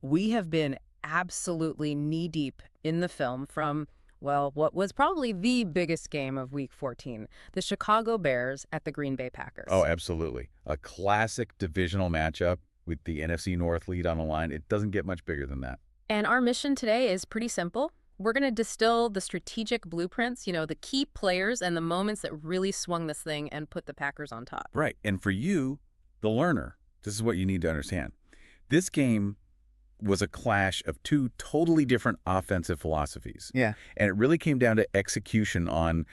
We have been absolutely knee-deep in the film from, well, what was probably the biggest game of Week 14, the Chicago Bears at the Green Bay Oh, Packers. absolutely. A classic divisional matchup with the NFC North lead on the line. It doesn't get much bigger than that. And our mission today is pretty simple. We're going to distill the strategic blueprints, the key players and the moments that really swung this thing and put the Packers on top. Right. And for you, the learner, this is what you need to understand. This game was a clash of two totally different offensive philosophies. Yeah. And it really came down to execution on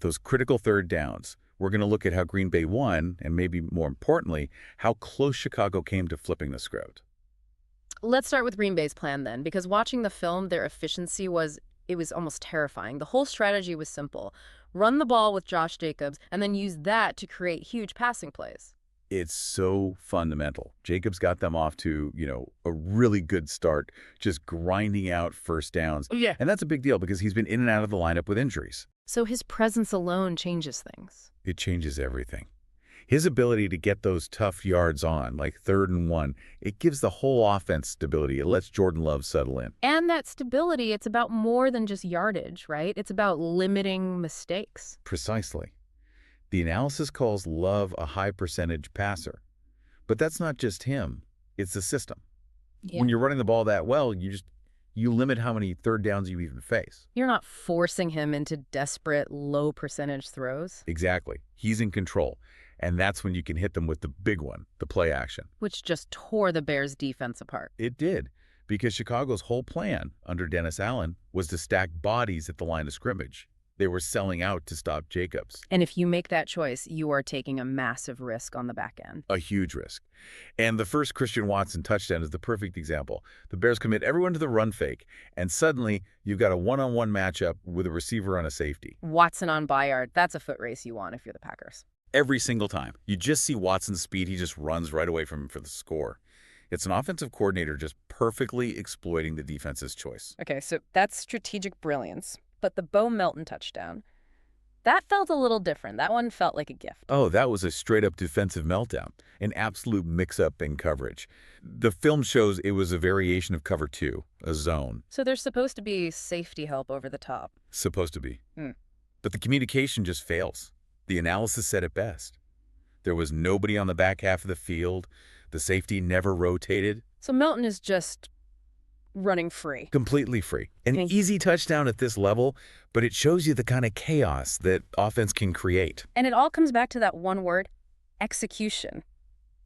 those critical third downs. We're going to look at how Green Bay won, and maybe more importantly, how close Chicago came to flipping the script. Let's start with Green Bay's plan then, because watching the film, their efficiency was almost terrifying. The whole strategy was simple. Run the ball with Josh Jacobs and then use that to create huge passing plays. It's so fundamental. Jacobs got them off to, a really good start, just grinding out first downs. Yeah. And that's a big deal because he's been in and out of the lineup with injuries. So his presence alone changes things. It changes everything. His ability to get those tough yards on, like 3rd and 1, it gives the whole offense stability. It lets Jordan Love settle in. And that stability, it's about more than just yardage, right? It's about limiting mistakes. Precisely. The analysis calls Love a high-percentage passer. But that's not just him. It's the system. Yeah. When you're running the ball that well, you limit how many third downs you even face. You're not forcing him into desperate, low-percentage throws. Exactly. He's in control. And that's when you can hit them with the big one, the play action. Which just tore the Bears' defense apart. It did, because Chicago's whole plan under Dennis Allen was to stack bodies at the line of scrimmage. They were selling out to stop Jacobs. And if you make that choice, you are taking a massive risk on the back end. A huge risk. And the first Christian Watson touchdown is the perfect example. The Bears commit everyone to the run fake, and suddenly you've got a one-on-one matchup with a receiver on a safety. Watson on Bayard, that's a foot race you want if you're the Packers. Every single time. You just see Watson's speed. He just runs right away from him for the score. It's an offensive coordinator just perfectly exploiting the defense's choice. Okay, so that's strategic brilliance. But the Bo Melton touchdown, that felt a little different. That one felt like a gift. Oh, that was a straight-up defensive meltdown, an absolute mix-up in coverage. The film shows it was a variation of cover 2, a zone. So there's supposed to be safety help over the top. Supposed to be. But the communication just fails. The analysis said it best. There was nobody on the back half of the field. The safety never rotated. So Melton is just running free. Completely free. An Okay. easy touchdown at this level, but it shows you the kind of chaos that offense can create. And it all comes back to that one word, execution.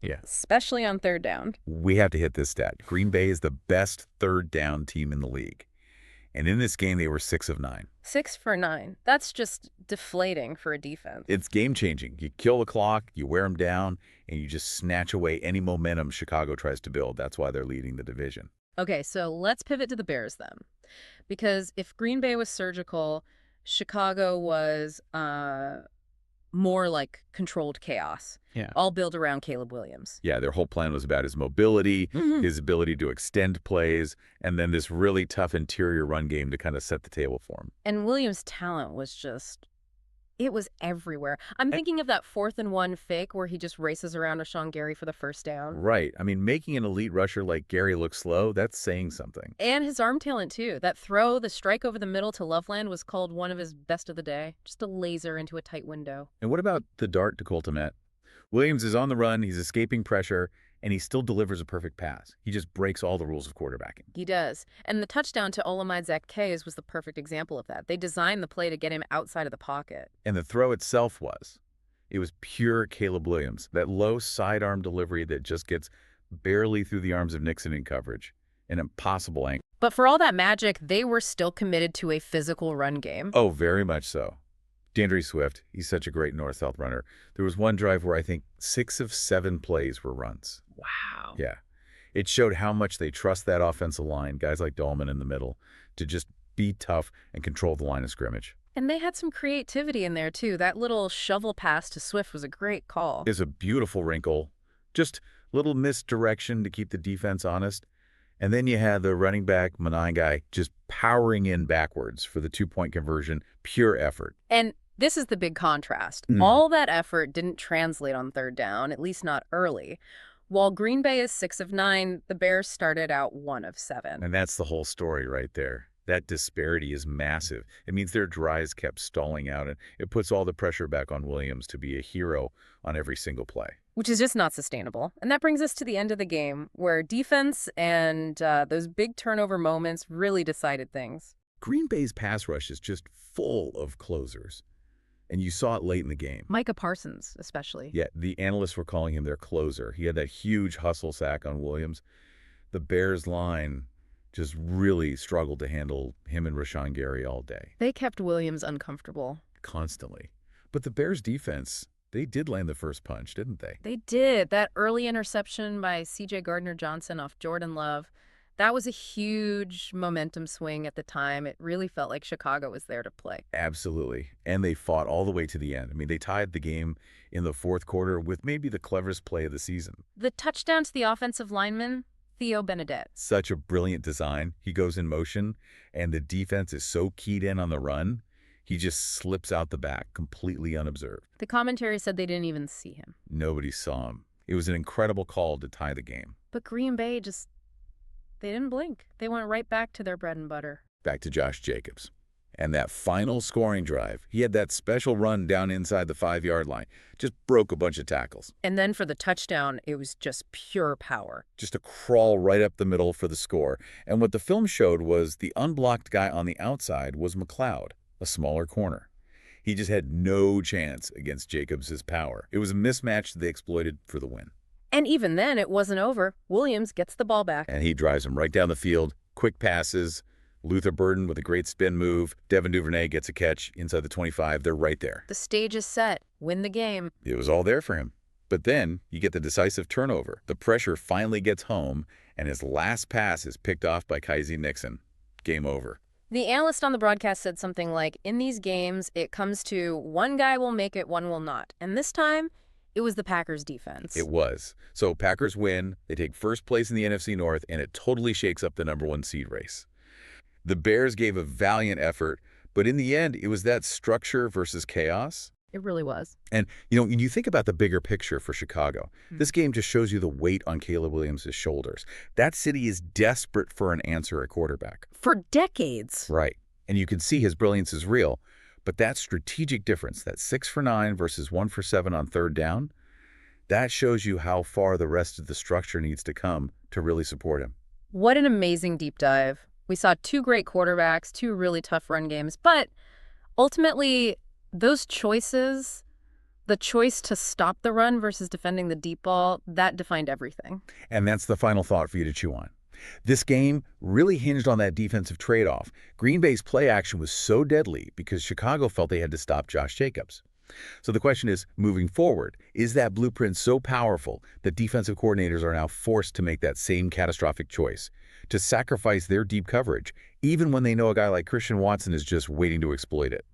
Yeah. Especially on 3rd down. We have to hit this stat. Green Bay is the best third down team in the league. And in this game, they were 6 of 9. 6 for 9. That's just deflating for a defense. It's game-changing. You kill the clock, you wear them down, and you just snatch away any momentum Chicago tries to build. That's why they're leading the division. Okay, so let's pivot to the Bears then. Because if Green Bay was surgical, Chicago was more like controlled chaos. Yeah. All built around Caleb Williams. Yeah, their whole plan was about his mobility, his ability to extend plays, and then this really tough interior run game to kind of set the table for him. And Williams' talent was just, it was everywhere. I'm thinking of that 4th and 1 fake where he just races around Rashawn Gary for the first down. Right. I mean, making an elite rusher like Gary look slow, that's saying something. And his arm talent, too. That throw, the strike over the middle to Loveland was called one of his best of the day. Just a laser into a tight window. And what about the dart to Coltomet? Williams is on the run, he's escaping pressure, and he still delivers a perfect pass. He just breaks all the rules of quarterbacking. He does. And the touchdown to Olamide Zacchaeus was the perfect example of that. They designed the play to get him outside of the pocket. And the throw itself it was pure Caleb Williams, that low sidearm delivery that just gets barely through the arms of Nixon in coverage. An impossible angle. But for all that magic, they were still committed to a physical run game. Oh, very much so. DeAndre Swift, he's such a great north-south runner. There was one drive where I think 6 of 7 plays were runs. Wow. Yeah. It showed how much they trust that offensive line, guys like Dahlman in the middle, to just be tough and control the line of scrimmage. And they had some creativity in there, too. That little shovel pass to Swift was a great call. It's a beautiful wrinkle. Just little misdirection to keep the defense honest. And then you had the running back, Manangai, just powering in backwards for the 2-point conversion. Pure effort. And this is the big contrast. All that effort didn't translate on 3rd down, at least not early. While Green Bay is 6 of 9, the Bears started out 1 of 7. And that's the whole story right there. That disparity is massive. It means their drives kept stalling out, and it puts all the pressure back on Williams to be a hero on every single play. Which is just not sustainable. And that brings us to the end of the game, where defense and those big turnover moments really decided things. Green Bay's pass rush is just full of closers, and you saw it late in the game. Micah Parsons, especially. Yeah, the analysts were calling him their closer. He had that huge hustle sack on Williams. The Bears line just really struggled to handle him and Rashawn Gary all day. They kept Williams uncomfortable. Constantly. But the Bears defense, they did land the first punch, didn't they? They did. That early interception by C.J. Gardner-Johnson off Jordan Love, that was a huge momentum swing at the time. It really felt like Chicago was there to play. Absolutely. And they fought all the way to the end. I mean, they tied the game in the fourth quarter with maybe the cleverest play of the season. The touchdown to the offensive lineman, Theo Benedette. Such a brilliant design. He goes in motion, and the defense is so keyed in on the run, he just slips out the back, completely unobserved. The commentary said they didn't even see him. Nobody saw him. It was an incredible call to tie the game. But Green Bay they didn't blink. They went right back to their bread and butter. Back to Josh Jacobs. And that final scoring drive, he had that special run down inside the 5-yard line. Just broke a bunch of tackles. And then for the touchdown, it was just pure power. Just a crawl right up the middle for the score. And what the film showed was the unblocked guy on the outside was McLeod, a smaller corner. He just had no chance against Jacobs' power. It was a mismatch that they exploited for the win. And even then, it wasn't over. Williams gets the ball back. And he drives him right down the field. Quick passes. Luther Burden with a great spin move. Devin Duvernay gets a catch inside the 25. They're right there. The stage is set. Win the game. It was all there for him. But then you get the decisive turnover. The pressure finally gets home, and his last pass is picked off by Kaiser Nixon. Game over. The analyst on the broadcast said something like, in these games, it comes to one guy will make it, one will not. And this time, it was the Packers' defense. It was. So Packers win. They take first place in the NFC North, and it totally shakes up the #1 seed race. The Bears gave a valiant effort, but in the end, it was that structure versus chaos. It really was. And, when you think about the bigger picture for Chicago, this game just shows you the weight on Caleb Williams' shoulders. That city is desperate for an answer at quarterback. For decades. Right. And you can see his brilliance is real. But that strategic difference, that 6 for 9 versus 1 for 7 on third down, that shows you how far the rest of the structure needs to come to really support him. What an amazing deep dive. We saw 2 great quarterbacks, 2 really tough run games, but ultimately those choices, the choice to stop the run versus defending the deep ball, that defined everything. And that's the final thought for you to chew on. This game really hinged on that defensive trade-off. Green Bay's play action was so deadly because Chicago felt they had to stop Josh Jacobs. So the question is, moving forward, is that blueprint so powerful that defensive coordinators are now forced to make that same catastrophic choice, to sacrifice their deep coverage, even when they know a guy like Christian Watson is just waiting to exploit it?